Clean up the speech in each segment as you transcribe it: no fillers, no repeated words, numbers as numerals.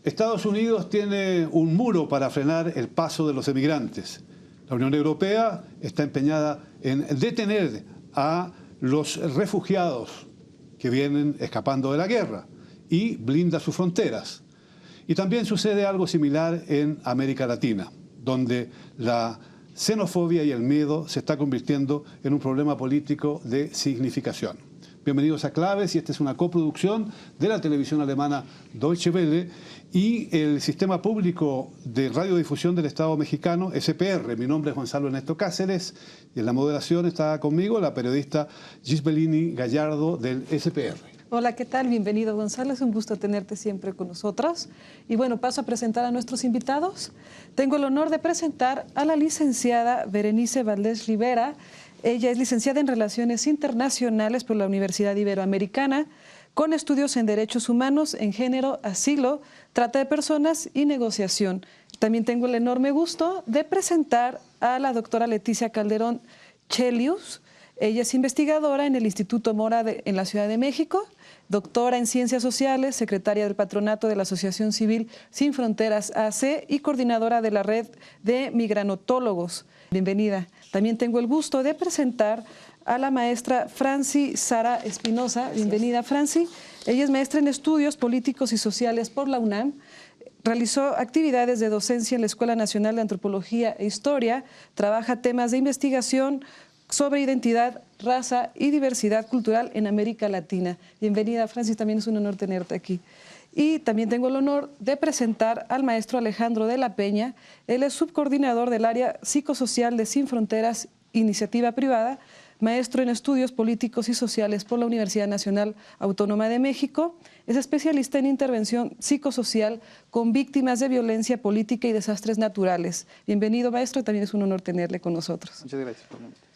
Estados Unidos tiene un muro para frenar el paso de los emigrantes. La Unión Europea está empeñada en detener a los refugiados que vienen escapando de la guerra y blinda sus fronteras. Y también sucede algo similar en América Latina, donde la xenofobia y el miedo se está convirtiendo en un problema político de significación. Bienvenidos a Claves, y esta es una coproducción de la televisión alemana Deutsche Welle y el Sistema Público de Radiodifusión del Estado Mexicano, SPR. Mi nombre es Gonzalo Ernesto Cáceres y en la moderación está conmigo la periodista Gisbelini Gallardo del SPR. Hola, ¿qué tal? Bienvenido, Gonzalo. Es un gusto tenerte siempre con nosotros. Y bueno, paso a presentar a nuestros invitados. Tengo el honor de presentar a la licenciada Berenice Valdés Rivera. Ella es licenciada en Relaciones Internacionales por la Universidad Iberoamericana, con estudios en Derechos Humanos, en Género, Asilo, Trata de Personas y Negociación. También tengo el enorme gusto de presentar a la doctora Leticia Calderón Chelius. Ella es investigadora en el Instituto Mora en la Ciudad de México, doctora en Ciencias Sociales, secretaria del Patronato de la Asociación Civil Sin Fronteras AC y coordinadora de la Red de Migranotólogos. Bienvenida. También tengo el gusto de presentar a la maestra Franci Sara Espinosa. Bienvenida, Franci. Ella es maestra en Estudios Políticos y Sociales por la UNAM. Realizó actividades de docencia en la Escuela Nacional de Antropología e Historia. Trabaja temas de investigación sobre identidad, raza y diversidad cultural en América Latina. Bienvenida, Francis, también es un honor tenerte aquí. Y también tengo el honor de presentar al maestro Alejandro de la Peña. Él es subcoordinador del área psicosocial de Sin Fronteras, Iniciativa Privada, maestro en Estudios Políticos y Sociales por la Universidad Nacional Autónoma de México. Es especialista en intervención psicosocial con víctimas de violencia política y desastres naturales. Bienvenido, maestro, también es un honor tenerle con nosotros. Muchas gracias por la invitación.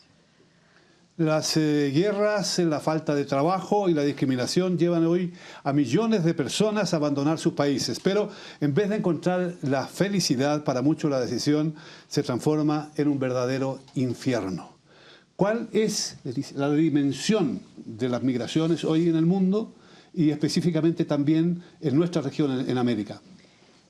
Las guerras, la falta de trabajo y la discriminación llevan hoy a millones de personas a abandonar sus países. Pero en vez de encontrar la felicidad, para muchos la decisión se transforma en un verdadero infierno. ¿Cuál es la dimensión de las migraciones hoy en el mundo y específicamente también en nuestra región, en América?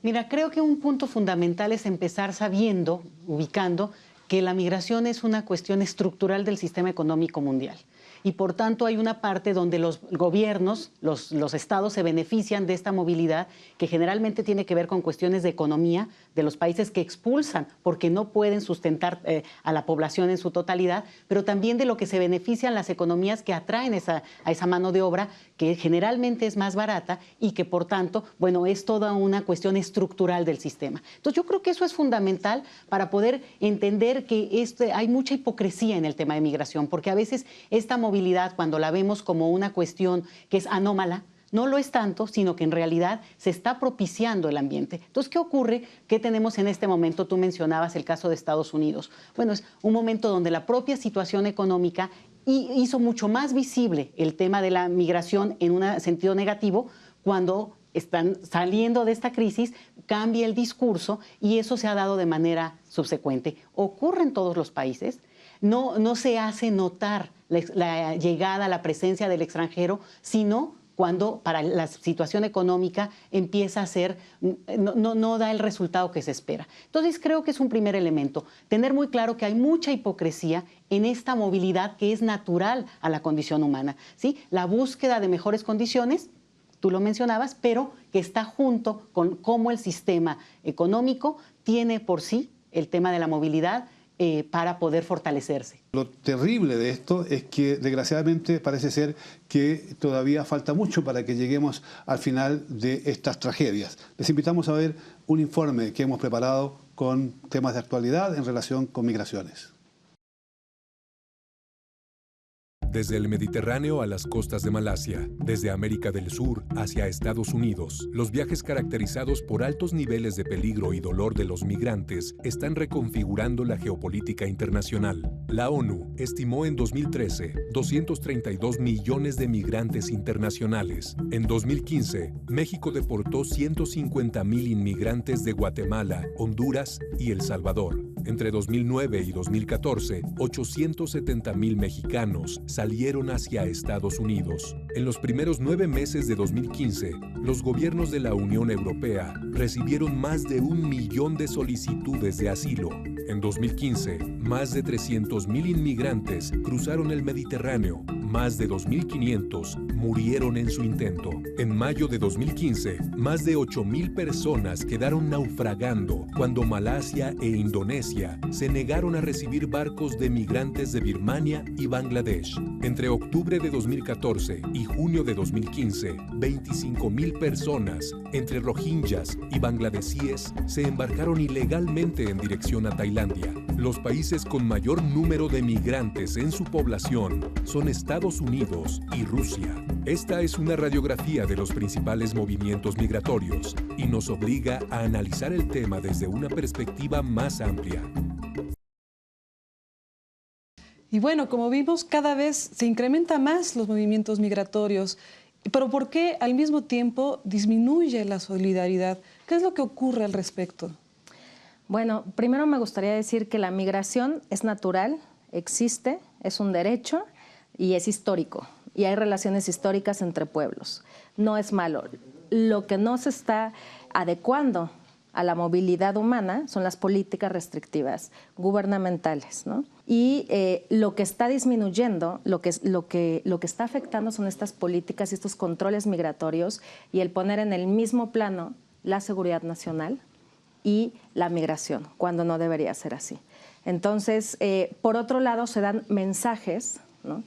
Mira, creo que un punto fundamental es empezar sabiendo, ubicando, que la migración es una cuestión estructural del sistema económico mundial. Y por tanto hay una parte donde los gobiernos, los estados se benefician de esta movilidad que generalmente tiene que ver con cuestiones de economía de los países que expulsan porque no pueden sustentar a la población en su totalidad, pero también de lo que se benefician las economías que atraen a esa mano de obra que generalmente es más barata y que por tanto, bueno, es toda una cuestión estructural del sistema. Entonces yo creo que eso es fundamental para poder entender que hay mucha hipocresía en el tema de migración, porque a veces esta movilidad, cuando la vemos como una cuestión que es anómala, no lo es tanto, sino que en realidad se está propiciando el ambiente. Entonces, ¿qué ocurre? ¿Qué tenemos en este momento? Tú mencionabas el caso de Estados Unidos. Bueno, es un momento donde la propia situación económica hizo mucho más visible el tema de la migración en un sentido negativo. Cuando están saliendo de esta crisis, cambia el discurso y eso se ha dado de manera subsecuente. Ocurre en todos los países. No se hace notar la llegada, la presencia del extranjero, sino cuando para la situación económica empieza a ser, no da el resultado que se espera. Entonces creo que es un primer elemento, tener muy claro que hay mucha hipocresía en esta movilidad que es natural a la condición humana, ¿sí? La búsqueda de mejores condiciones, tú lo mencionabas, pero que está junto con cómo el sistema económico tiene por sí el tema de la movilidad para poder fortalecerse. Lo terrible de esto es que desgraciadamente parece ser que todavía falta mucho para que lleguemos al final de estas tragedias. Les invitamos a ver un informe que hemos preparado con temas de actualidad en relación con migraciones. Desde el Mediterráneo a las costas de Malasia, desde América del Sur hacia Estados Unidos, los viajes caracterizados por altos niveles de peligro y dolor de los migrantes están reconfigurando la geopolítica internacional. La ONU estimó en 2013 232 millones de migrantes internacionales. En 2015, México deportó 150,000 inmigrantes de Guatemala, Honduras y El Salvador. Entre 2009 y 2014, 870,000 mexicanos salieron hacia Estados Unidos. En los primeros 9 meses de 2015, los gobiernos de la Unión Europea recibieron más de 1 millón de solicitudes de asilo. En 2015, más de 300,000 inmigrantes cruzaron el Mediterráneo. Más de 2.500 murieron en su intento. En mayo de 2015, más de 8,000 personas quedaron naufragando cuando Malasia e Indonesia se negaron a recibir barcos de migrantes de Birmania y Bangladesh. Entre octubre de 2014 y junio de 2015, 25,000 personas, entre rohingyas y bangladesíes, se embarcaron ilegalmente en dirección a Tailandia. Los países con mayor número de migrantes en su población son Estados Unidos y Rusia. Esta es una radiografía de los principales movimientos migratorios y nos obliga a analizar el tema desde una perspectiva más amplia. Y bueno, como vimos, cada vez se incrementan más los movimientos migratorios. Pero ¿por qué al mismo tiempo disminuye la solidaridad? ¿Qué es lo que ocurre al respecto? Bueno, primero me gustaría decir que la migración es natural, existe, es un derecho y es histórico. Y hay relaciones históricas entre pueblos. No es malo. Lo que no se está adecuando a la movilidad humana son las políticas restrictivas gubernamentales, ¿no? Y lo que está disminuyendo, lo que está afectando son estas políticas y estos controles migratorios y el poner en el mismo plano la seguridad nacional y la migración, cuando no debería ser así. Entonces, por otro lado, se dan mensajes, ¿no?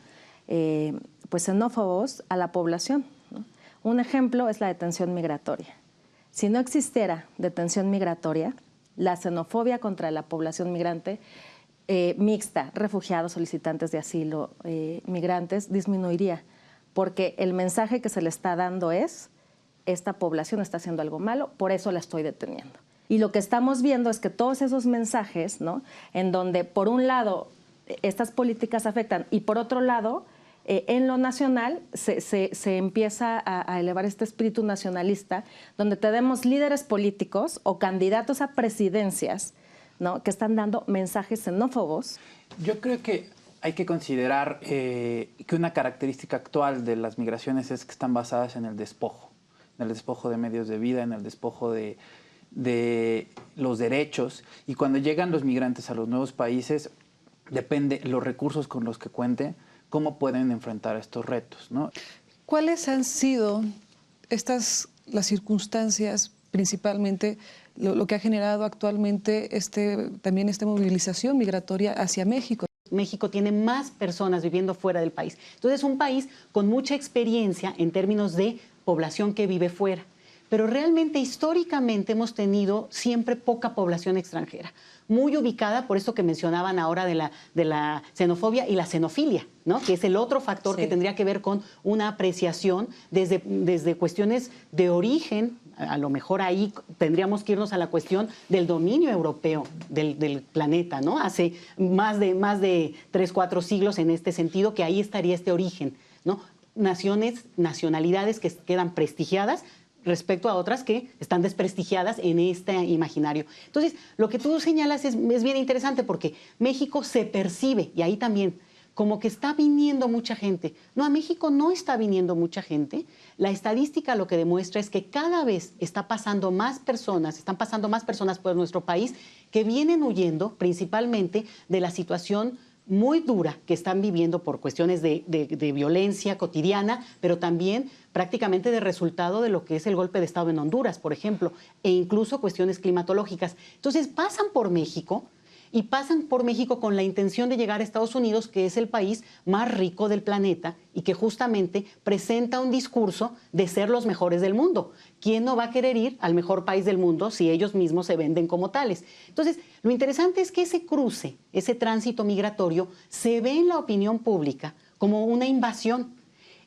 Pues xenófobos a la población, ¿no? Un ejemplo es la detención migratoria. Si no existiera detención migratoria, la xenofobia contra la población migrante mixta, refugiados, solicitantes de asilo, migrantes, disminuiría, porque el mensaje que se le está dando es: esta población está haciendo algo malo, por eso la estoy deteniendo. Y lo que estamos viendo es que todos esos mensajes, ¿no?, en donde por un lado estas políticas afectan y por otro lado en lo nacional se empieza a elevar este espíritu nacionalista, donde tenemos líderes políticos o candidatos a presidencias, ¿no?, que están dando mensajes xenófobos. Yo creo que hay que considerar que una característica actual de las migraciones es que están basadas en el despojo de medios de vida, en el despojo de los derechos, y cuando llegan los migrantes a los nuevos países, depende los recursos con los que cuenten, cómo pueden enfrentar estos retos, ¿no? ¿Cuáles han sido las circunstancias, principalmente lo que ha generado actualmente también esta movilización migratoria hacia México? México tiene más personas viviendo fuera del país. Entonces es un país con mucha experiencia en términos de población que vive fuera. Pero realmente históricamente hemos tenido siempre poca población extranjera, muy ubicada por esto que mencionaban ahora de la xenofobia y la xenofilia, ¿no?, que es el otro factor que tendría que ver con una apreciación desde cuestiones de origen. A lo mejor ahí tendríamos que irnos a la cuestión del dominio europeo del planeta, ¿no?, hace más de 3, 4 siglos en este sentido, que ahí estaría este origen, ¿no? Nacionalidades que quedan prestigiadas respecto a otras que están desprestigiadas en este imaginario. Entonces, lo que tú señalas es bien interesante, porque México se percibe, y ahí también, como que está viniendo mucha gente. No, a México no está viniendo mucha gente. La estadística lo que demuestra es que cada vez están pasando más personas por nuestro país que vienen huyendo principalmente de la situación muy dura que están viviendo por cuestiones de violencia cotidiana, pero también prácticamente de resultado de lo que es el golpe de Estado en Honduras, por ejemplo, e incluso cuestiones climatológicas. Entonces pasan por México, y pasan por México con la intención de llegar a Estados Unidos, que es el país más rico del planeta y que justamente presenta un discurso de ser los mejores del mundo. ¿Quién no va a querer ir al mejor país del mundo si ellos mismos se venden como tales? Entonces, lo interesante es que ese cruce, ese tránsito migratorio, se ve en la opinión pública como una invasión.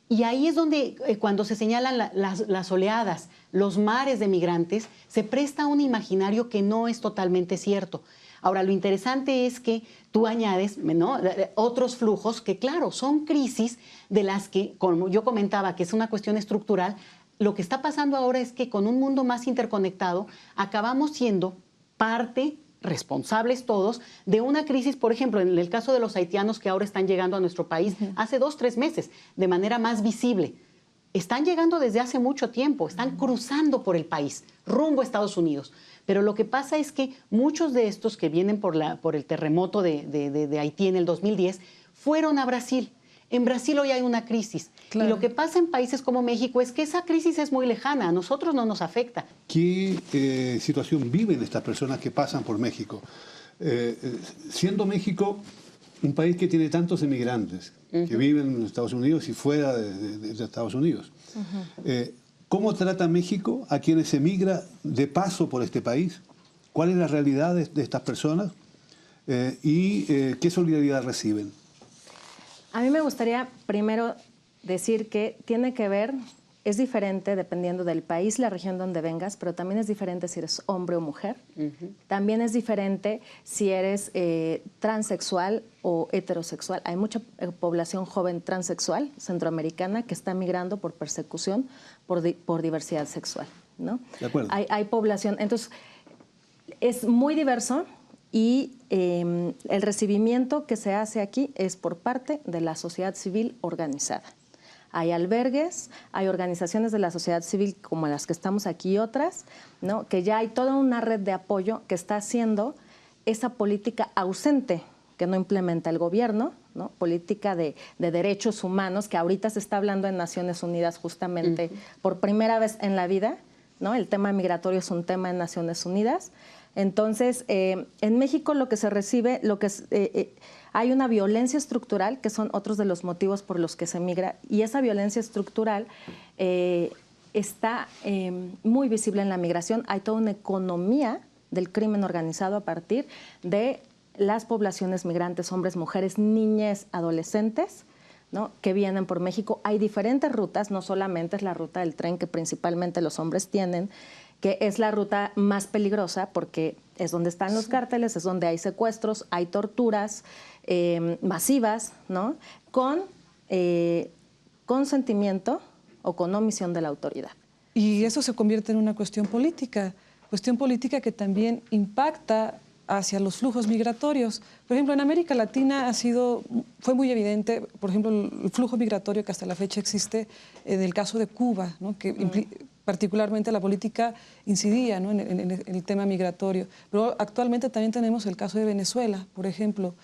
Y ahí es donde, cuando se señalan las oleadas, los mares de migrantes, se presta un imaginario que no es totalmente cierto. Ahora, lo interesante es que tú añades, ¿no?, otros flujos que, claro, son crisis de las que, como yo comentaba, que es una cuestión estructural. Lo que está pasando ahora es que con un mundo más interconectado acabamos siendo parte responsables todos, de una crisis, por ejemplo, en el caso de los haitianos que ahora están llegando a nuestro país hace 2, 3 meses, de manera más visible. Están llegando desde hace mucho tiempo, están cruzando por el país, rumbo a Estados Unidos. Pero lo que pasa es que muchos de estos que vienen por el terremoto de Haití en el 2010 fueron a Brasil. En Brasil hoy hay una crisis. Claro. Y lo que pasa en países como México es que esa crisis es muy lejana, a nosotros no nos afecta. ¿Qué situación viven estas personas que pasan por México? Siendo México un país que tiene tantos emigrantes que viven en Estados Unidos y fuera de Estados Unidos, ¿cómo trata México a quienes emigra de paso por este país? ¿Cuál es la realidad de estas personas? ¿Y qué solidaridad reciben? A mí me gustaría primero decir que tiene que ver, es diferente dependiendo del país, la región donde vengas, pero también es diferente si eres hombre o mujer. También es diferente si eres transexual o heterosexual. Hay mucha población joven transexual centroamericana que está migrando por persecución, por diversidad sexual, ¿no? De acuerdo. Hay población, entonces es muy diverso. Y el recibimiento que se hace aquí es por parte de la sociedad civil organizada. Hay albergues, hay organizaciones de la sociedad civil como las que estamos aquí y otras, ¿no? Que ya hay toda una red de apoyo que está haciendo esa política ausente que no implementa el gobierno, ¿no? Política de derechos humanos, que ahorita se está hablando en Naciones Unidas justamente por primera vez en la vida, ¿no? El tema migratorio es un tema en Naciones Unidas. Entonces, en México lo que se recibe, hay una violencia estructural, que son otros de los motivos por los que se migra, y esa violencia estructural está muy visible en la migración. Hay toda una economía del crimen organizado a partir de las poblaciones migrantes, hombres, mujeres, niñas, adolescentes, ¿no? Que vienen por México. Hay diferentes rutas, no solamente es la ruta del tren que principalmente los hombres tienen, que es la ruta más peligrosa porque es donde están los cárteles, es donde hay secuestros, hay torturas masivas, ¿no? Con consentimiento o con omisión de la autoridad. Y eso se convierte en una cuestión política que también impacta hacia los flujos migratorios. Por ejemplo, en América Latina fue muy evidente, por ejemplo, el flujo migratorio que hasta la fecha existe en el caso de Cuba, ¿no? Que particularmente la política incidía, ¿no? en el tema migratorio. Pero actualmente también tenemos el caso de Venezuela, por ejemplo,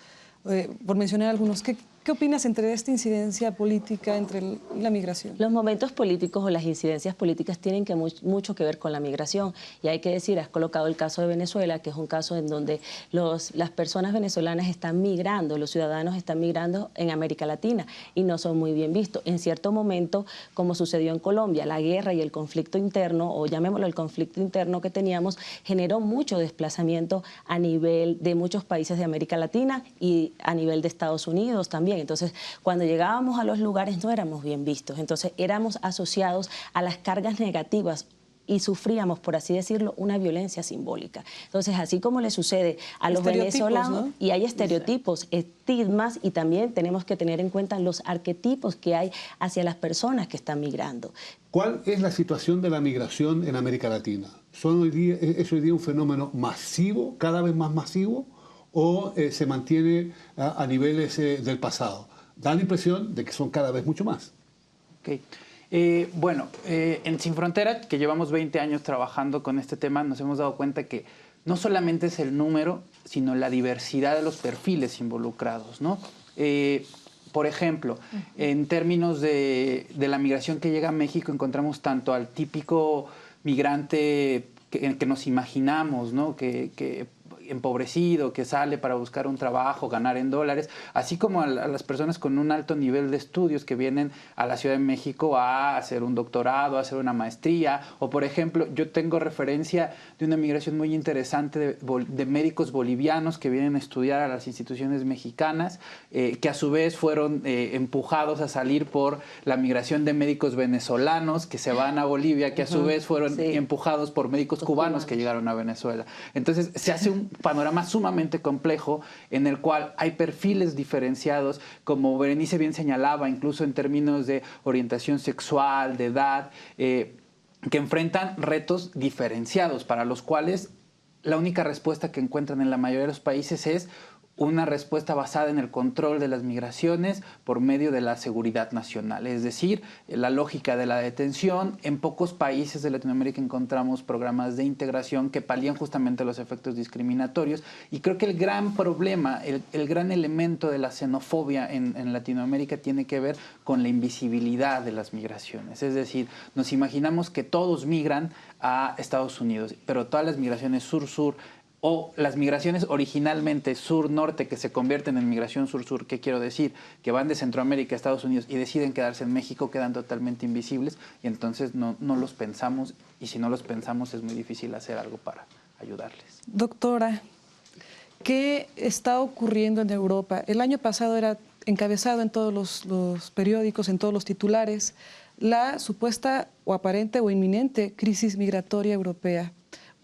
por mencionar algunos. ¿Qué opinas entre esta incidencia política entre la migración? Los momentos políticos o las incidencias políticas tienen mucho que ver con la migración. Y hay que decir, has colocado el caso de Venezuela, que es un caso en donde las personas venezolanas están migrando, los ciudadanos están migrando en América Latina y no son muy bien vistos. En cierto momento, como sucedió en Colombia, la guerra y el conflicto interno, o llamémoslo el conflicto interno que teníamos, generó mucho desplazamiento a nivel de muchos países de América Latina y a nivel de Estados Unidos también. Entonces, cuando llegábamos a los lugares no éramos bien vistos, entonces éramos asociados a las cargas negativas y sufríamos, por así decirlo, una violencia simbólica. Entonces, así como le sucede a los venezolanos, ¿no? Y hay estereotipos, estigmas, y también tenemos que tener en cuenta los arquetipos que hay hacia las personas que están migrando. ¿Cuál es la situación de la migración en América Latina? ¿Es hoy día un fenómeno masivo, cada vez más masivo? ¿O se mantiene a niveles del pasado? Da la impresión de que son cada vez mucho más. Okay. En Sin Frontera, que llevamos 20 años trabajando con este tema, nos hemos dado cuenta que no solamente es el número, sino la diversidad de los perfiles involucrados, ¿no? Por ejemplo, en términos de la migración que llega a México, encontramos tanto al típico migrante que nos imaginamos, ¿no? que empobrecido, que sale para buscar un trabajo, ganar en dólares, así como a las personas con un alto nivel de estudios que vienen a la Ciudad de México a hacer un doctorado, a hacer una maestría, o por ejemplo, yo tengo referencia de una migración muy interesante de médicos bolivianos que vienen a estudiar a las instituciones mexicanas, que a su vez fueron empujados a salir por la migración de médicos venezolanos que se van a Bolivia, que a su vez fueron empujados por médicos cubanos que llegaron a Venezuela. Entonces, se hace un panorama sumamente complejo en el cual hay perfiles diferenciados, como Berenice bien señalaba, incluso en términos de orientación sexual, de edad, que enfrentan retos diferenciados, para los cuales la única respuesta que encuentran en la mayoría de los países es una respuesta basada en el control de las migraciones por medio de la seguridad nacional, es decir, la lógica de la detención. En pocos países de Latinoamérica encontramos programas de integración que palían justamente los efectos discriminatorios, y creo que el gran problema, el gran elemento de la xenofobia en Latinoamérica tiene que ver con la invisibilidad de las migraciones, es decir, nos imaginamos que todos migran a Estados Unidos, pero todas las migraciones sur-sur, o las migraciones originalmente sur-norte que se convierten en migración sur-sur, ¿qué quiero decir? Que van de Centroamérica a Estados Unidos y deciden quedarse en México, quedan totalmente invisibles, y entonces no los pensamos, y si no los pensamos es muy difícil hacer algo para ayudarles. Doctora, ¿qué está ocurriendo en Europa? El año pasado era encabezado en todos los periódicos, en todos los titulares, la supuesta o aparente o inminente crisis migratoria europea.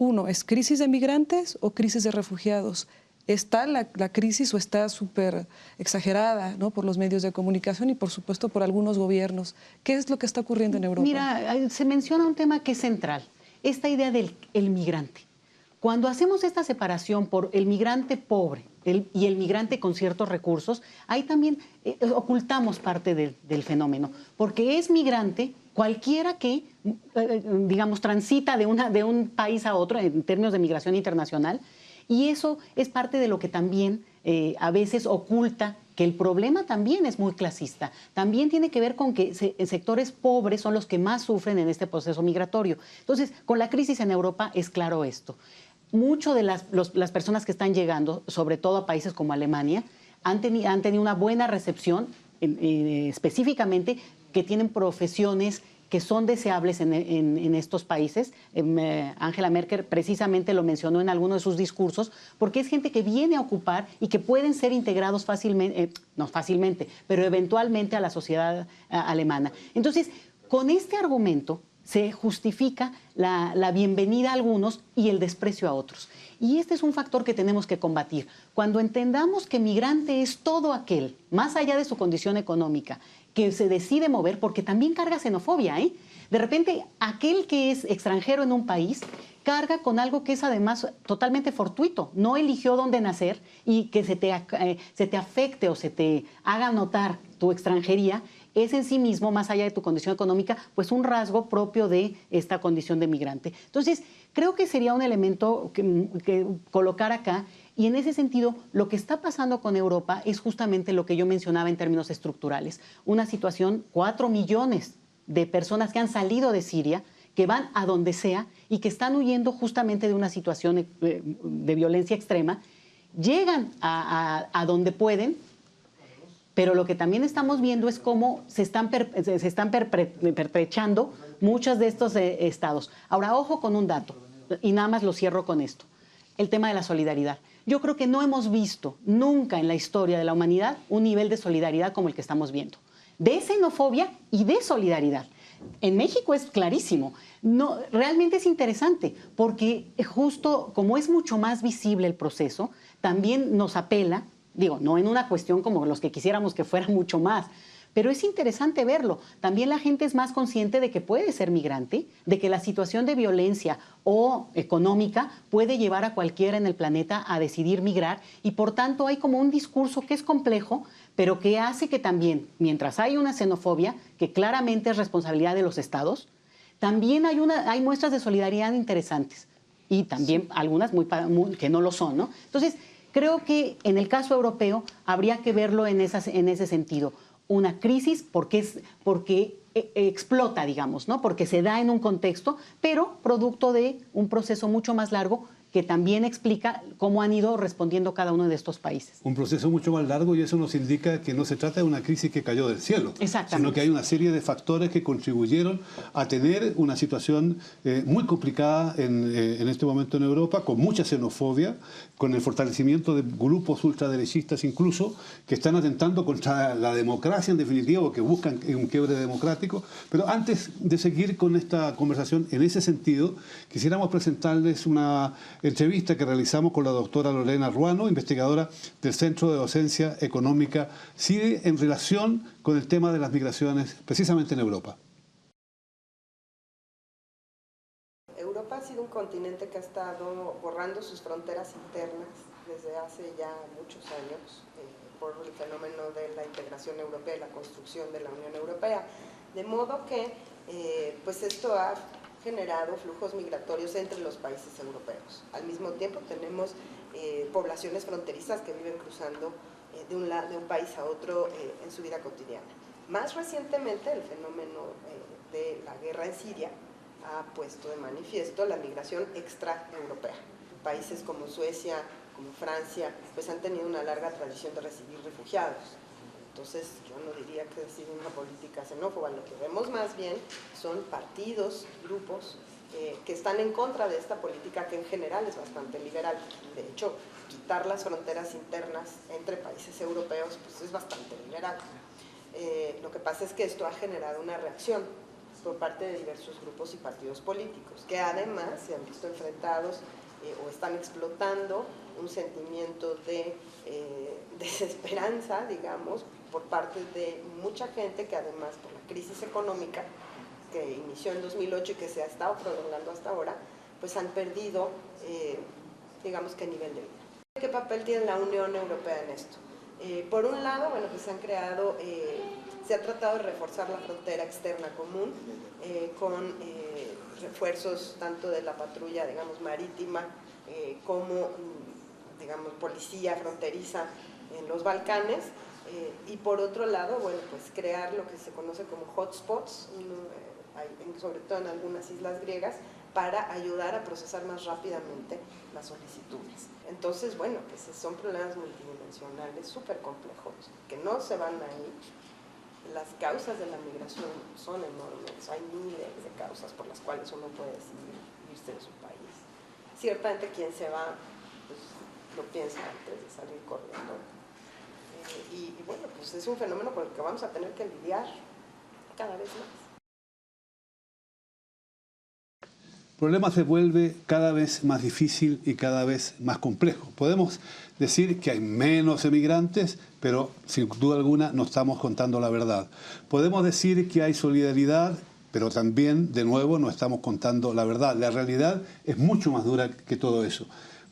Uno, ¿es crisis de migrantes o crisis de refugiados? ¿Está la crisis o está súper exagerada, ¿no?, por los medios de comunicación y, por supuesto, por algunos gobiernos? ¿Qué es lo que está ocurriendo en Europa? Mira, se menciona un tema que es central, esta idea del migrante. Cuando hacemos esta separación por el migrante pobre y el migrante con ciertos recursos, ahí también ocultamos parte del fenómeno, porque es migrante cualquiera que, digamos, transita de un país a otro en términos de migración internacional, y eso es parte de lo que también a veces oculta que el problema también es muy clasista. También tiene que ver con que sectores pobres son los que más sufren en este proceso migratorio. Entonces, con la crisis en Europa es claro esto. Mucho de las personas que están llegando, sobre todo a países como Alemania, han tenido una buena recepción, específicamente que tienen profesiones que son deseables en estos países. Angela Merkel precisamente lo mencionó en alguno de sus discursos, porque es gente que viene a ocupar y que pueden ser integrados fácilmente, no fácilmente, pero eventualmente a la sociedad alemana. Entonces, con este argumento se justifica la bienvenida a algunos y el desprecio a otros. Y este es un factor que tenemos que combatir. Cuando entendamos que migrante es todo aquel, más allá de su condición económica, que se decide mover, porque también carga xenofobia, ¿eh? De repente, aquel que es extranjero en un país carga con algo que es además totalmente fortuito. No eligió dónde nacer, y que se te afecte o se te haga notar tu extranjería es en sí mismo, más allá de tu condición económica, pues un rasgo propio de esta condición de migrante. Entonces, creo que sería un elemento que colocar acá, y en ese sentido, lo que está pasando con Europa es justamente lo que yo mencionaba en términos estructurales. Una situación, 4 millones de personas que han salido de Siria, que van a donde sea y que están huyendo justamente de una situación de violencia extrema, llegan a donde pueden. Pero lo que también estamos viendo es cómo se están perpetrando muchos de estos estados. Ahora, ojo con un dato, y nada más lo cierro con esto, el tema de la solidaridad. Yo creo que no hemos visto nunca en la historia de la humanidad un nivel de solidaridad como el que estamos viendo, de xenofobia y de solidaridad. En México es clarísimo. No, realmente es interesante, porque justo como es mucho más visible el proceso, también nos apela. Digo, no en una cuestión como los que quisiéramos que fuera mucho más, pero es interesante verlo. También la gente es más consciente de que puede ser migrante, de que la situación de violencia o económica puede llevar a cualquiera en el planeta a decidir migrar, y por tanto hay como un discurso que es complejo, pero que hace que también, mientras hay una xenofobia, que claramente es responsabilidad de los estados, también hay muestras de solidaridad interesantes, y también algunas que no lo son, ¿no? Entonces, creo que en el caso europeo habría que verlo en ese sentido. Una crisis porque explota, digamos, ¿no? Porque se da en un contexto, pero producto de un proceso mucho más largo que también explica cómo han ido respondiendo cada uno de estos países. Un proceso mucho más largo, y eso nos indica que no se trata de una crisis que cayó del cielo, sino que hay una serie de factores que contribuyeron a tener una situación muy complicada en este momento en Europa, con mucha xenofobia, con el fortalecimiento de grupos ultraderechistas incluso, que están atentando contra la democracia en definitiva, o que buscan un quiebre democrático. Pero antes de seguir con esta conversación en ese sentido, quisiéramos presentarles una entrevista que realizamos con la doctora Lorena Ruano, investigadora del Centro de Docencia Económica CIDE, en relación con el tema de las migraciones precisamente en Europa. Europa ha sido un continente que ha estado borrando sus fronteras internas desde hace ya muchos años por el fenómeno de la integración europea y la construcción de la Unión Europea. De modo que pues esto ha generado flujos migratorios entre los países europeos. Al mismo tiempo tenemos poblaciones fronterizas que viven cruzando de un país a otro en su vida cotidiana. Más recientemente el fenómeno de la guerra en Siria ha puesto de manifiesto la migración extraeuropea. Países como Suecia, como Francia, pues han tenido una larga tradición de recibir refugiados. Entonces, yo no diría que ha sido una política xenófoba, lo que vemos más bien son partidos, grupos que están en contra de esta política que en general es bastante liberal. De hecho, quitar las fronteras internas entre países europeos pues es bastante liberal. Lo que pasa es que esto ha generado una reacción por parte de diversos grupos y partidos políticos, que además se han visto enfrentados o están explotando un sentimiento de desesperanza, digamos, por parte de mucha gente que además por la crisis económica que inició en 2008 y que se ha estado prolongando hasta ahora, pues han perdido, digamos, que nivel de vida. ¿Qué papel tiene la Unión Europea en esto? Por un lado, bueno, pues se ha tratado de reforzar la frontera externa común con refuerzos tanto de la patrulla, digamos, marítima como, digamos, policía fronteriza en los Balcanes y por otro lado, bueno, pues crear lo que se conoce como hotspots, sobre todo en algunas islas griegas, para ayudar a procesar más rápidamente las solicitudes. Entonces, bueno, pues son problemas multidimensionales súper complejos, que no se van a ir. Las causas de la migración son enormes, hay miles de causas por las cuales uno puede decidir irse de su país. Ciertamente quien se va, pues lo piensa antes de salir corriendo. Y bueno, pues es un fenómeno con el que vamos a tener que lidiar cada vez más. El problema se vuelve cada vez más difícil y cada vez más complejo. Podemos decir que hay menos emigrantes, pero sin duda alguna no estamos contando la verdad. Podemos decir que hay solidaridad, pero también, de nuevo, no estamos contando la verdad. La realidad es mucho más dura que todo eso.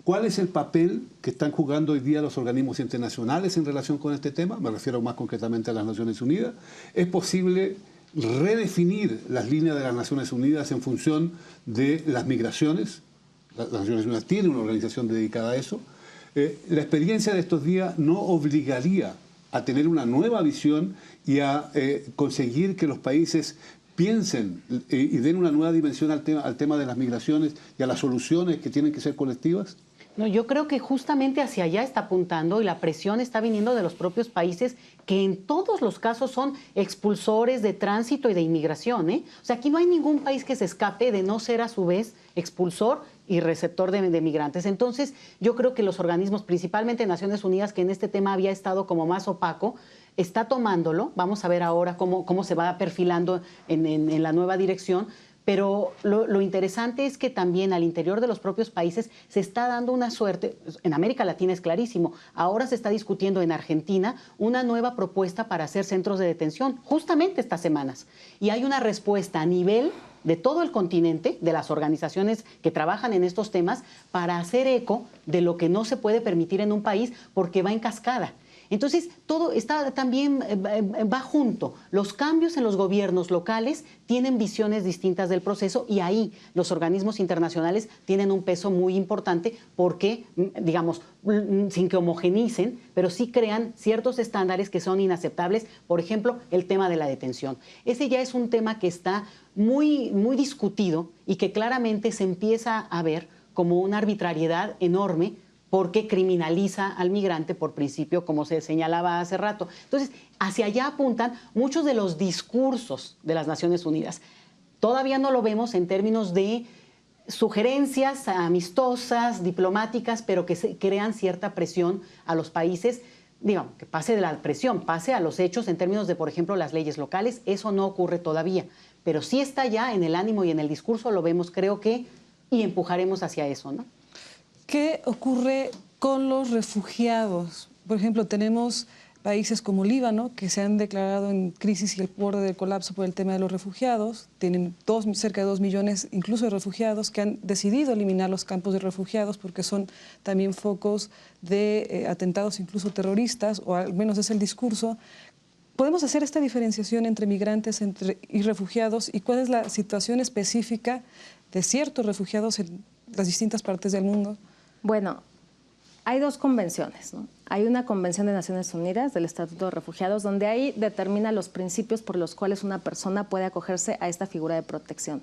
¿Cuál es el papel que están jugando hoy día los organismos internacionales en relación con este tema? Me refiero más concretamente a las Naciones Unidas. ¿Es posible redefinir las líneas de las Naciones Unidas en función de las migraciones? Las Naciones Unidas tienen una organización dedicada a eso. La experiencia de estos días no obligaría a tener una nueva visión y a conseguir que los países piensen y den una nueva dimensión al tema de las migraciones y a las soluciones que tienen que ser colectivas? No, yo creo que justamente hacia allá está apuntando y la presión está viniendo de los propios países que en todos los casos son expulsores de tránsito y de inmigración, ¿eh? O sea, aquí no hay ningún país que se escape de no ser a su vez expulsor y receptor de migrantes. Entonces, yo creo que los organismos, principalmente Naciones Unidas, que en este tema había estado como más opaco, está tomándolo. Vamos a ver ahora cómo se va perfilando en la nueva dirección. Pero lo interesante es que también al interior de los propios países se está dando una suerte, en América Latina es clarísimo, ahora se está discutiendo en Argentina una nueva propuesta para hacer centros de detención, justamente estas semanas. Y hay una respuesta a nivel de todo el continente, de las organizaciones que trabajan en estos temas, para hacer eco de lo que no se puede permitir en un país porque va en cascada. Entonces, todo está también va junto. Los cambios en los gobiernos locales tienen visiones distintas del proceso y ahí los organismos internacionales tienen un peso muy importante porque, digamos, sin que homogenicen, pero sí crean ciertos estándares que son inaceptables. Por ejemplo, el tema de la detención. Ese ya es un tema que está muy discutido y que claramente se empieza a ver como una arbitrariedad enorme porque criminaliza al migrante por principio, como se señalaba hace rato. Entonces, hacia allá apuntan muchos de los discursos de las Naciones Unidas. Todavía no lo vemos en términos de sugerencias amistosas, diplomáticas, pero que crean cierta presión a los países, digamos, que pase de la presión, pase a los hechos en términos de, por ejemplo, las leyes locales. Eso no ocurre todavía, pero sí está ya en el ánimo y en el discurso, lo vemos, creo que, y empujaremos hacia eso, ¿no? ¿Qué ocurre con los refugiados? Por ejemplo, tenemos Países como Líbano, que se han declarado en crisis y el borde del colapso por el tema de los refugiados, tienen cerca de 2 millones incluso de refugiados, que han decidido eliminar los campos de refugiados porque son también focos de atentados incluso terroristas, o al menos es el discurso. ¿Podemos hacer esta diferenciación entre migrantes y refugiados? ¿Y cuál es la situación específica de ciertos refugiados en las distintas partes del mundo? Bueno, hay dos convenciones, ¿no? Hay una convención de Naciones Unidas del Estatuto de Refugiados donde ahí determina los principios por los cuales una persona puede acogerse a esta figura de protección.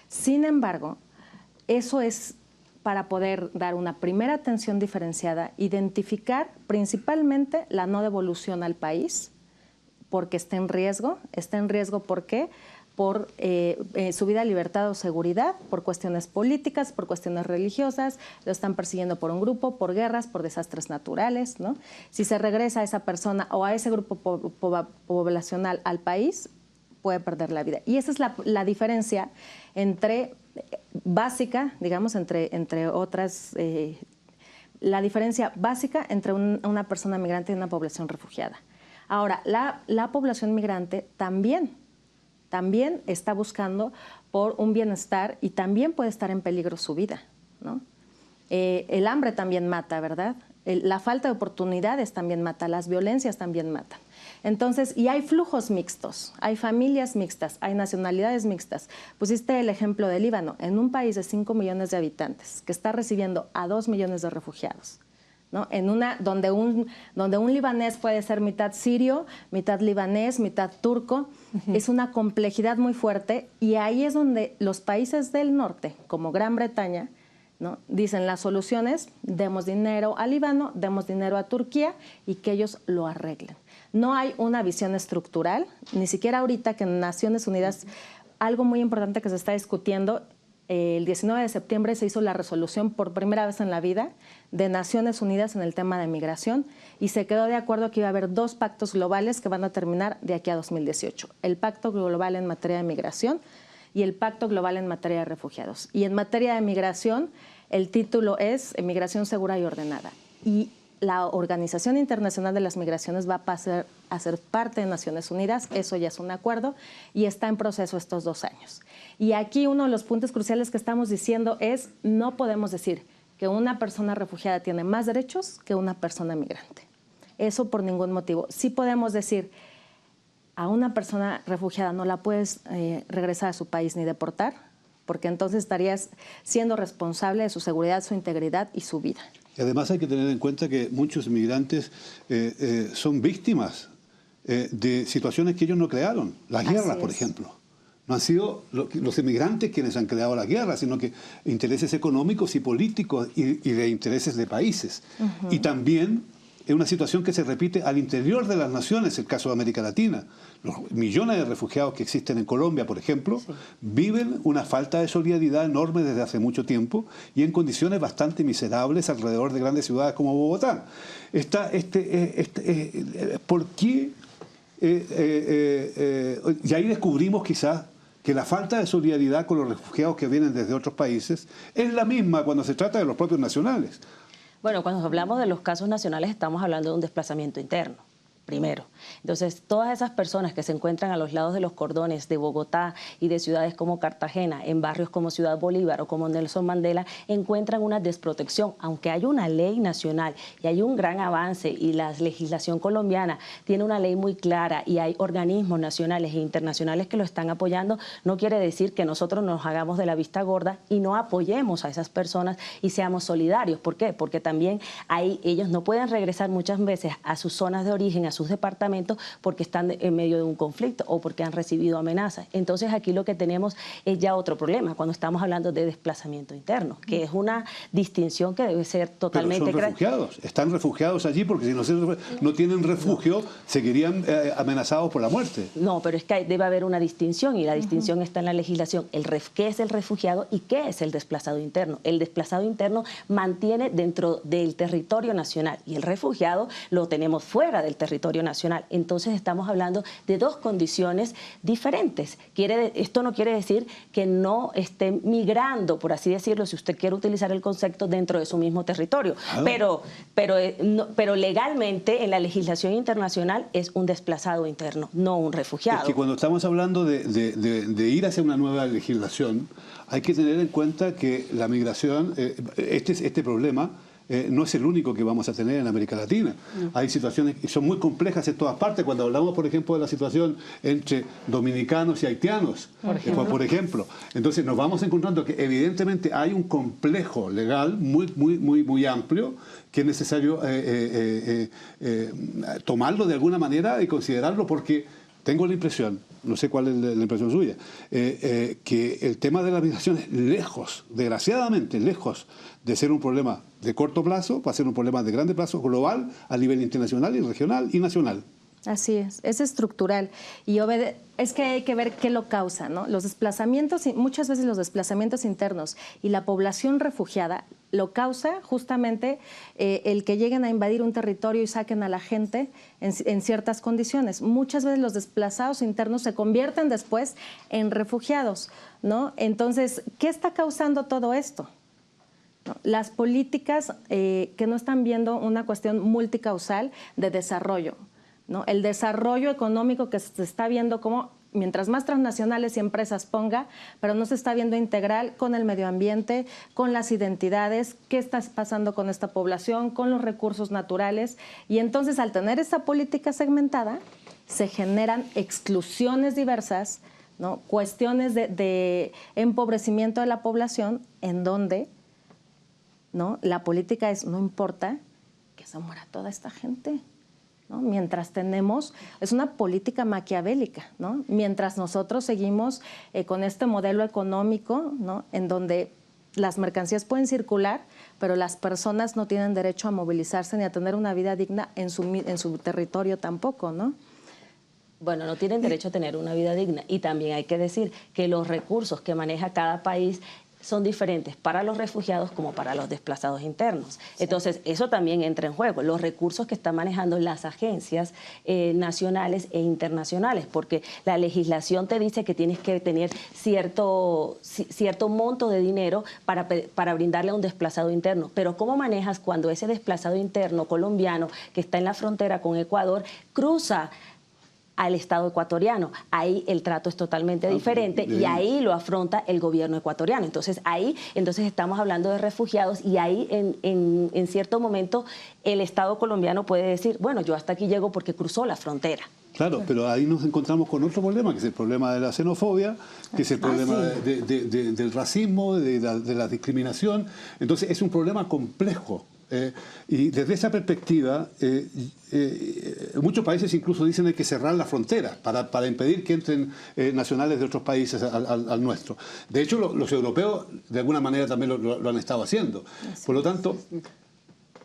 Sin embargo, eso es para poder dar una primera atención diferenciada, identificar principalmente la no devolución al país, porque está en riesgo. Está en riesgo, ¿por qué? Por su vida, libertad o seguridad, por cuestiones políticas, por cuestiones religiosas, lo están persiguiendo por un grupo, por guerras, por desastres naturales, ¿no? Si se regresa a esa persona o a ese grupo poblacional al país, puede perder la vida. Y esa es la diferencia entre básica, digamos, entre otras, la diferencia básica entre una persona migrante y una población refugiada. Ahora, la población migrante también está buscando por un bienestar y también puede estar en peligro su vida, ¿no? El hambre también mata, ¿verdad? La falta de oportunidades también mata, las violencias también matan. Entonces, y hay flujos mixtos, hay familias mixtas, hay nacionalidades mixtas. Pusiste el ejemplo de Líbano, en un país de 5 millones de habitantes que está recibiendo a 2 millones de refugiados, ¿no? Donde un libanés puede ser mitad sirio, mitad libanés, mitad turco. Es una complejidad muy fuerte y ahí es donde los países del norte, como Gran Bretaña, ¿no? Dicen las soluciones, demos dinero a Líbano, demos dinero a Turquía y que ellos lo arreglen. No hay una visión estructural, ni siquiera ahorita que en Naciones Unidas, algo muy importante que se está discutiendo. El 19 de septiembre se hizo la resolución por primera vez en la vida de Naciones Unidas en el tema de migración y se quedó de acuerdo que iba a haber 2 pactos globales que van a terminar de aquí a 2018. El Pacto Global en materia de migración y el Pacto Global en materia de refugiados. Y en materia de migración, el título es Migración Segura y Ordenada. Y la Organización Internacional de las Migraciones va a ser parte de Naciones Unidas, eso ya es un acuerdo, y está en proceso estos 2 años. Y aquí uno de los puntos cruciales que estamos diciendo es, no podemos decir que una persona refugiada tiene más derechos que una persona migrante. Eso por ningún motivo. Sí podemos decir, a una persona refugiada no la puedes regresar a su país ni deportar, porque entonces estarías siendo responsable de su seguridad, su integridad y su vida. Y además hay que tener en cuenta que muchos inmigrantes son víctimas de situaciones que ellos no crearon. Las guerras, por ejemplo. No han sido los inmigrantes quienes han creado las guerras, sino que intereses económicos y políticos y de intereses de países. Y también es una situación que se repite al interior de las naciones, el caso de América Latina. Los millones de refugiados que existen en Colombia, por ejemplo, viven una falta de solidaridad enorme desde hace mucho tiempo y en condiciones bastante miserables alrededor de grandes ciudades como Bogotá. ¿Por qué? Y ahí descubrimos quizás que la falta de solidaridad con los refugiados que vienen desde otros países es la misma cuando se trata de los propios nacionales. Bueno, cuando hablamos de los casos nacionales estamos hablando de un desplazamiento interno, primero. Entonces, todas esas personas que se encuentran a los lados de los cordones de Bogotá y de ciudades como Cartagena, en barrios como Ciudad Bolívar o como Nelson Mandela, encuentran una desprotección. Aunque hay una ley nacional y hay un gran avance y la legislación colombiana tiene una ley muy clara y hay organismos nacionales e internacionales que lo están apoyando, no quiere decir que nosotros nos hagamos de la vista gorda y no apoyemos a esas personas y seamos solidarios. ¿Por qué? Porque también ellos no pueden regresar muchas veces a sus zonas de origen, a sus departamentos, porque están en medio de un conflicto o porque han recibido amenazas. Entonces aquí lo que tenemos es ya otro problema cuando estamos hablando de desplazamiento interno, que es una distinción que debe ser totalmente... Pero son refugiados, están refugiados allí porque si no tienen refugio seguirían amenazados por la muerte. No, pero es que debe haber una distinción y la distinción está en la legislación. ¿Qué es el refugiado y qué es el desplazado interno? El desplazado interno mantiene dentro del territorio nacional y el refugiado lo tenemos fuera del territorio territorio nacional. Entonces estamos hablando de dos condiciones diferentes. Esto no quiere decir que no estén migrando, por así decirlo, si usted quiere utilizar el concepto, dentro de su mismo territorio. Pero legalmente, en la legislación internacional, es un desplazado interno, no un refugiado. Es que cuando estamos hablando de ir hacia una nueva legislación, hay que tener en cuenta que la migración, este problema, no es el único que vamos a tener en América Latina. Hay situaciones que son muy complejas en todas partes. Cuando hablamos, por ejemplo, de la situación entre dominicanos y haitianos, por ejemplo. Entonces nos vamos encontrando que evidentemente hay un complejo legal muy amplio que es necesario tomarlo de alguna manera y considerarlo, porque tengo la impresión, no sé cuál es la impresión suya, que el tema de la migración es lejos, desgraciadamente lejos de ser un problema de corto plazo, va a ser un problema de grande plazo, global, a nivel internacional y regional y nacional. Así es estructural y es que hay que ver qué lo causa, ¿no? Los desplazamientos, muchas veces los desplazamientos internos y la población refugiada lo causa justamente el que lleguen a invadir un territorio y saquen a la gente en ciertas condiciones. Muchas veces los desplazados internos se convierten después en refugiados, ¿no? Entonces, ¿qué está causando todo esto? ¿No? Las políticas que no están viendo una cuestión multicausal de desarrollo, ¿no? El desarrollo económico que se está viendo como mientras más transnacionales y empresas ponga, pero no se está viendo integral con el medio ambiente, con las identidades, qué está pasando con esta población, con los recursos naturales. Y entonces, al tener esta política segmentada, se generan exclusiones diversas, ¿no? Cuestiones de empobrecimiento de la población, en donde, ¿no? La política es, no importa que se muera toda esta gente, ¿no? Mientras tenemos, es una política maquiavélica, ¿no? Mientras nosotros seguimos con este modelo económico, ¿no? En donde las mercancías pueden circular, pero las personas no tienen derecho a movilizarse ni a tener una vida digna en su territorio tampoco, ¿no? Bueno, no tienen derecho a tener una vida digna, y también hay que decir que los recursos que maneja cada país son diferentes para los refugiados como para los desplazados internos. Sí. Entonces, eso también entra en juego, los recursos que están manejando las agencias nacionales e internacionales, porque la legislación te dice que tienes que tener cierto monto de dinero para brindarle a un desplazado interno. Pero ¿cómo manejas cuando ese desplazado interno colombiano que está en la frontera con Ecuador cruza al Estado ecuatoriano? Ahí el trato es totalmente diferente y ahí lo afronta el gobierno ecuatoriano. Entonces estamos hablando de refugiados, y ahí en cierto momento el Estado colombiano puede decir, bueno, yo hasta aquí llego porque cruzó la frontera. Claro, pero ahí nos encontramos con otro problema, que es el problema de la xenofobia, que es el problema del racismo, de la discriminación. Entonces es un problema complejo. Y desde esa perspectiva, muchos países incluso dicen que hay que cerrar las fronteras para impedir que entren nacionales de otros países al nuestro. De hecho, los europeos de alguna manera también lo han estado haciendo. Por lo tanto,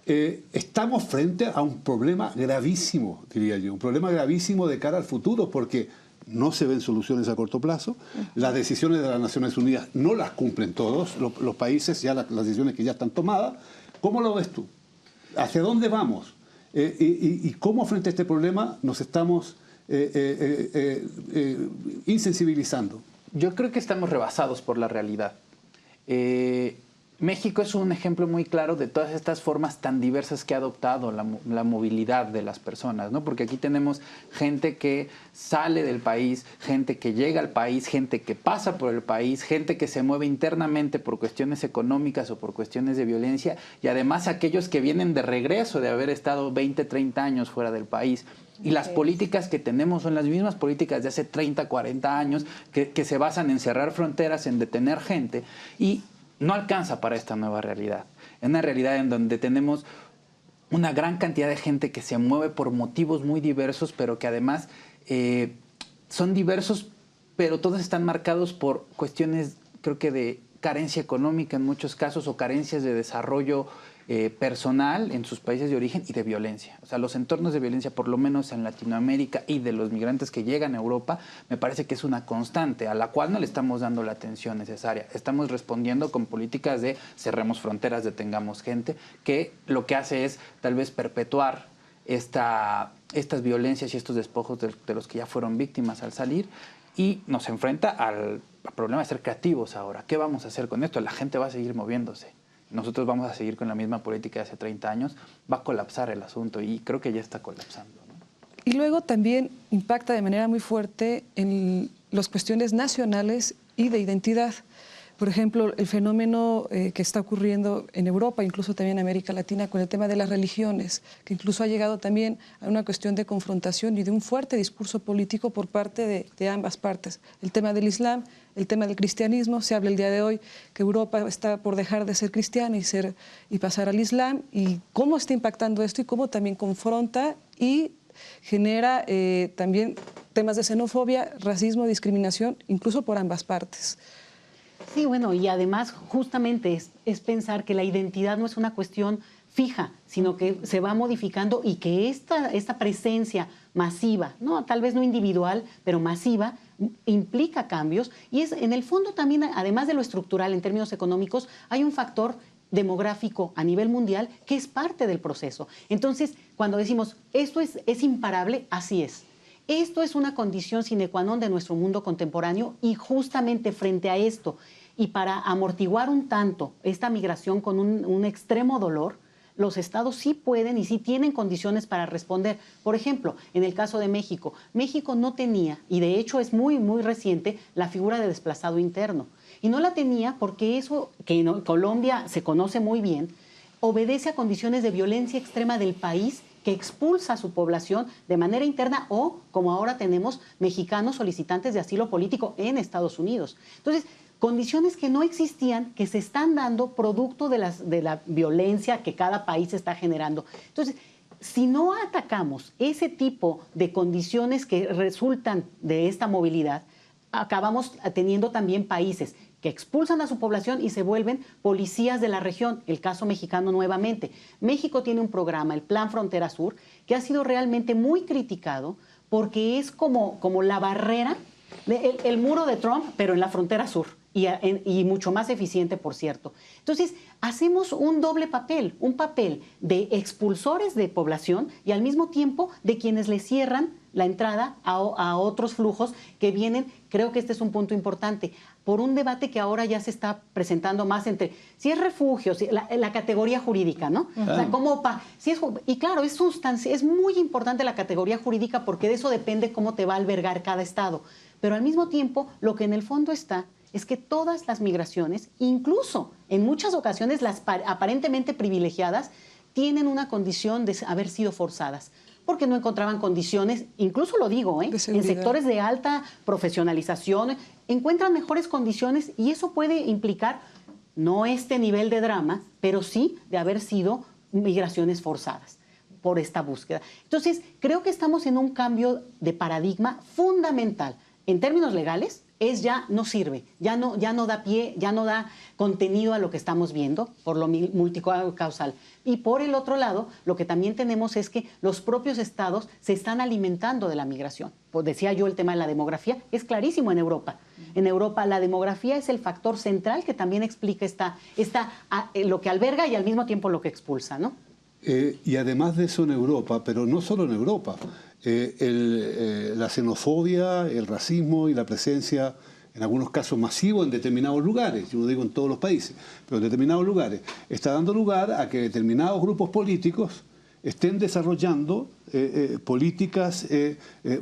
estamos frente a un problema gravísimo, diría yo, un problema gravísimo de cara al futuro, porque no se ven soluciones a corto plazo. Las decisiones de las Naciones Unidas no las cumplen todos los países, ya las decisiones que ya están tomadas. ¿Cómo lo ves tú? ¿Hacia dónde vamos? ¿Y cómo frente a este problema nos estamos insensibilizando? Yo creo que estamos rebasados por la realidad. México es un ejemplo muy claro de todas estas formas tan diversas que ha adoptado la movilidad de las personas, ¿no? Porque aquí tenemos gente que sale del país, gente que llega al país, gente que pasa por el país, gente que se mueve internamente por cuestiones económicas o por cuestiones de violencia, y además aquellos que vienen de regreso de haber estado 20, 30 años fuera del país. Y las políticas que tenemos son las mismas políticas de hace 30, 40 años que se basan en cerrar fronteras, en detener gente, y no alcanza para esta nueva realidad. Es una realidad en donde tenemos una gran cantidad de gente que se mueve por motivos muy diversos, pero que además son diversos, pero todos están marcados por cuestiones, creo que de carencia económica en muchos casos, o carencias de desarrollo personal en sus países de origen, y de violencia. O sea, los entornos de violencia, por lo menos en Latinoamérica, y de los migrantes que llegan a Europa, me parece que es una constante a la cual no le estamos dando la atención necesaria. Estamos respondiendo con políticas de cerremos fronteras, detengamos gente, que lo que hace es tal vez perpetuar esta estas violencias y estos despojos de los que ya fueron víctimas al salir, y nos enfrenta al problema de ser creativos ahora. ¿Qué vamos a hacer con esto? La gente va a seguir moviéndose. Nosotros vamos a seguir con la misma política de hace 30 años. Va a colapsar el asunto y creo que ya está colapsando, ¿no? Y luego también impacta de manera muy fuerte en las cuestiones nacionales y de identidad. Por ejemplo, el fenómeno que está ocurriendo en Europa, incluso también en América Latina, con el tema de las religiones, que incluso ha llegado también a una cuestión de confrontación y de un fuerte discurso político por parte de ambas partes. El tema del Islam, el tema del cristianismo, se habla el día de hoy que Europa está por dejar de ser cristiana y pasar al Islam, y cómo está impactando esto y cómo también confronta y genera también temas de xenofobia, racismo, discriminación, incluso por ambas partes. Sí, bueno, y además justamente es pensar que la identidad no es una cuestión fija, sino que se va modificando y que esta presencia masiva, ¿no? Tal vez no individual, pero masiva, implica cambios. Y en el fondo también, además de lo estructural en términos económicos, hay un factor demográfico a nivel mundial que es parte del proceso. Entonces, cuando decimos esto es imparable, así es. Esto es una condición sine qua non de nuestro mundo contemporáneo, y justamente frente a esto y para amortiguar un tanto esta migración con un extremo dolor, los estados sí pueden y sí tienen condiciones para responder. Por ejemplo, en el caso de México, México no tenía, y de hecho es muy, muy reciente, la figura de desplazado interno. Y no la tenía porque eso, que en Colombia se conoce muy bien, obedece a condiciones de violencia extrema del país que expulsa a su población de manera interna, o, como ahora tenemos, mexicanos solicitantes de asilo político en Estados Unidos. Entonces, condiciones que no existían, que se están dando producto de la violencia que cada país está generando. Entonces, si no atacamos ese tipo de condiciones que resultan de esta movilidad, acabamos teniendo también países que expulsan a su población y se vuelven policías de la región. El caso mexicano nuevamente. México tiene un programa, el Plan Frontera Sur, que ha sido realmente muy criticado porque es como la barrera, el muro de Trump, pero en la frontera sur. Y mucho más eficiente, por cierto. Entonces, hacemos un doble papel, un papel de expulsores de población y al mismo tiempo de quienes le cierran la entrada a otros flujos que vienen. Creo que este es un punto importante, por un debate que ahora ya se está presentando más entre si es refugio, la categoría jurídica, ¿no? O sea, y claro, es muy importante la categoría jurídica porque de eso depende cómo te va a albergar cada estado. Pero al mismo tiempo, lo que en el fondo está es que todas las migraciones, incluso en muchas ocasiones las aparentemente privilegiadas, tienen una condición de haber sido forzadas, porque no encontraban condiciones, incluso lo digo, en sectores de alta profesionalización, encuentran mejores condiciones, y eso puede implicar no este nivel de drama, pero sí de haber sido migraciones forzadas por esta búsqueda. Entonces, creo que estamos en un cambio de paradigma fundamental. En términos legales, ya no sirve, ya no da pie, ya no da contenido a lo que estamos viendo por lo multicausal. Y por el otro lado, lo que también tenemos es que los propios estados se están alimentando de la migración. Pues decía yo, el tema de la demografía es clarísimo en Europa. En Europa la demografía es el factor central que también explica lo que alberga y al mismo tiempo lo que expulsa, ¿no? Y además de eso en Europa, pero no solo en Europa, la xenofobia, el racismo y la presencia, en algunos casos masivo, en determinados lugares, yo no digo en todos los países, pero en determinados lugares, está dando lugar a que determinados grupos políticos estén desarrollando políticas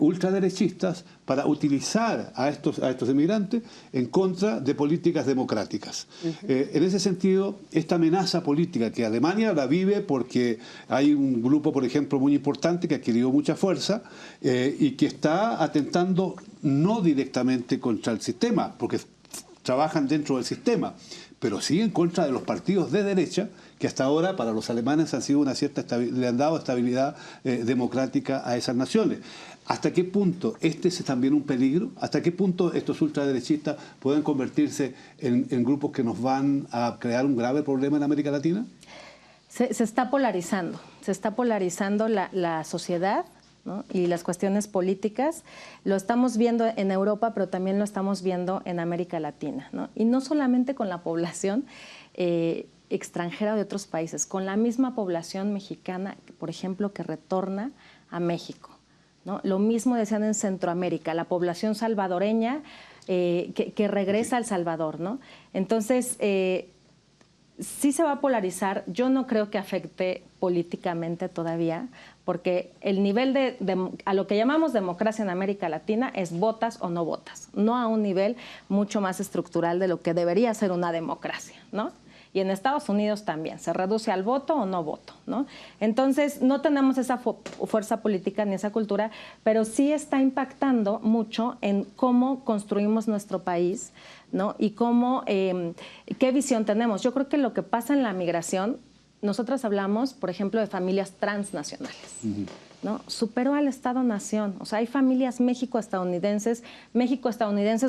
ultraderechistas para utilizar a estos emigrantes en contra de políticas democráticas. En ese sentido, esta amenaza política que Alemania la vive porque hay un grupo, por ejemplo, muy importante que ha adquirido mucha fuerza y que está atentando no directamente contra el sistema, porque trabajan dentro del sistema, pero sí en contra de los partidos de derecha que hasta ahora para los alemanes han sido le han dado estabilidad democrática a esas naciones. ¿Hasta qué punto este es también un peligro? ¿Hasta qué punto estos ultraderechistas pueden convertirse en grupos que nos van a crear un grave problema en América Latina? Se está polarizando la sociedad, ¿no? Y las cuestiones políticas. Lo estamos viendo en Europa, pero también lo estamos viendo en América Latina, ¿no? Y no solamente con la población extranjera de otros países, con la misma población mexicana, por ejemplo, que retorna a México, ¿no? Lo mismo decían en Centroamérica, la población salvadoreña que regresa a El Salvador, ¿no? Entonces, sí se va a polarizar. Yo no creo que afecte políticamente todavía, porque el nivel a lo que llamamos democracia en América Latina es votas o no votas, no a un nivel mucho más estructural de lo que debería ser una democracia, ¿no? Y en Estados Unidos también, se reduce al voto o no voto, ¿no? Entonces, no tenemos esa fuerza política ni esa cultura, pero sí está impactando mucho en cómo construimos nuestro país, ¿no? Y cómo, qué visión tenemos. Yo creo que lo que pasa en la migración, nosotros hablamos, por ejemplo, de familias transnacionales, ¿no? Superó al Estado-nación. O sea, hay familias México-estadounidenses,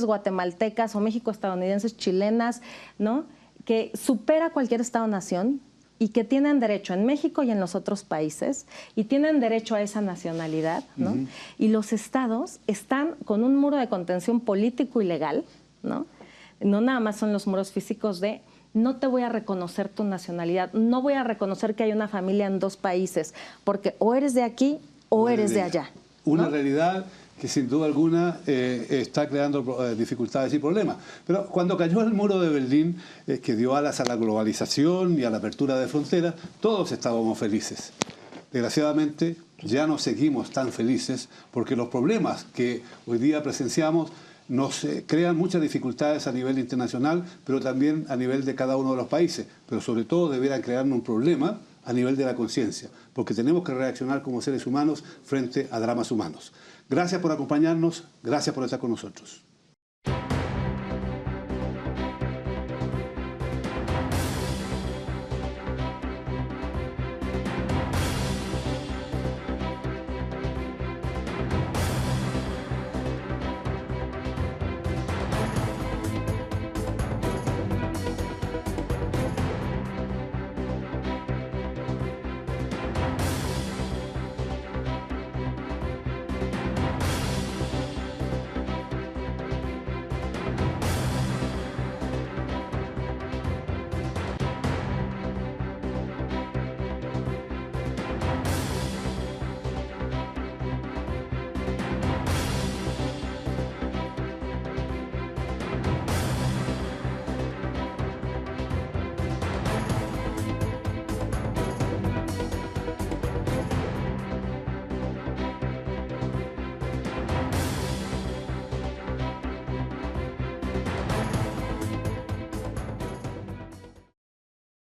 guatemaltecas o México-estadounidenses chilenas, ¿no? Que supera cualquier Estado-nación y que tienen derecho en México y en los otros países y tienen derecho a esa nacionalidad, ¿no? Y los estados están con un muro de contención político y legal, ¿no? No nada más son los muros físicos de no te voy a reconocer tu nacionalidad, no voy a reconocer que hay una familia en dos países, porque o eres de aquí o eres de allá, ¿no? Una realidad que sin duda alguna está creando dificultades y problemas. Pero cuando cayó el muro de Berlín, que dio alas a la globalización y a la apertura de fronteras, todos estábamos felices. Desgraciadamente, ya no seguimos tan felices porque los problemas que hoy día presenciamos nos crean muchas dificultades a nivel internacional, pero también a nivel de cada uno de los países. Pero sobre todo debiera crearnos un problema a nivel de la conciencia, porque tenemos que reaccionar como seres humanos frente a dramas humanos. Gracias por acompañarnos, gracias por estar con nosotros.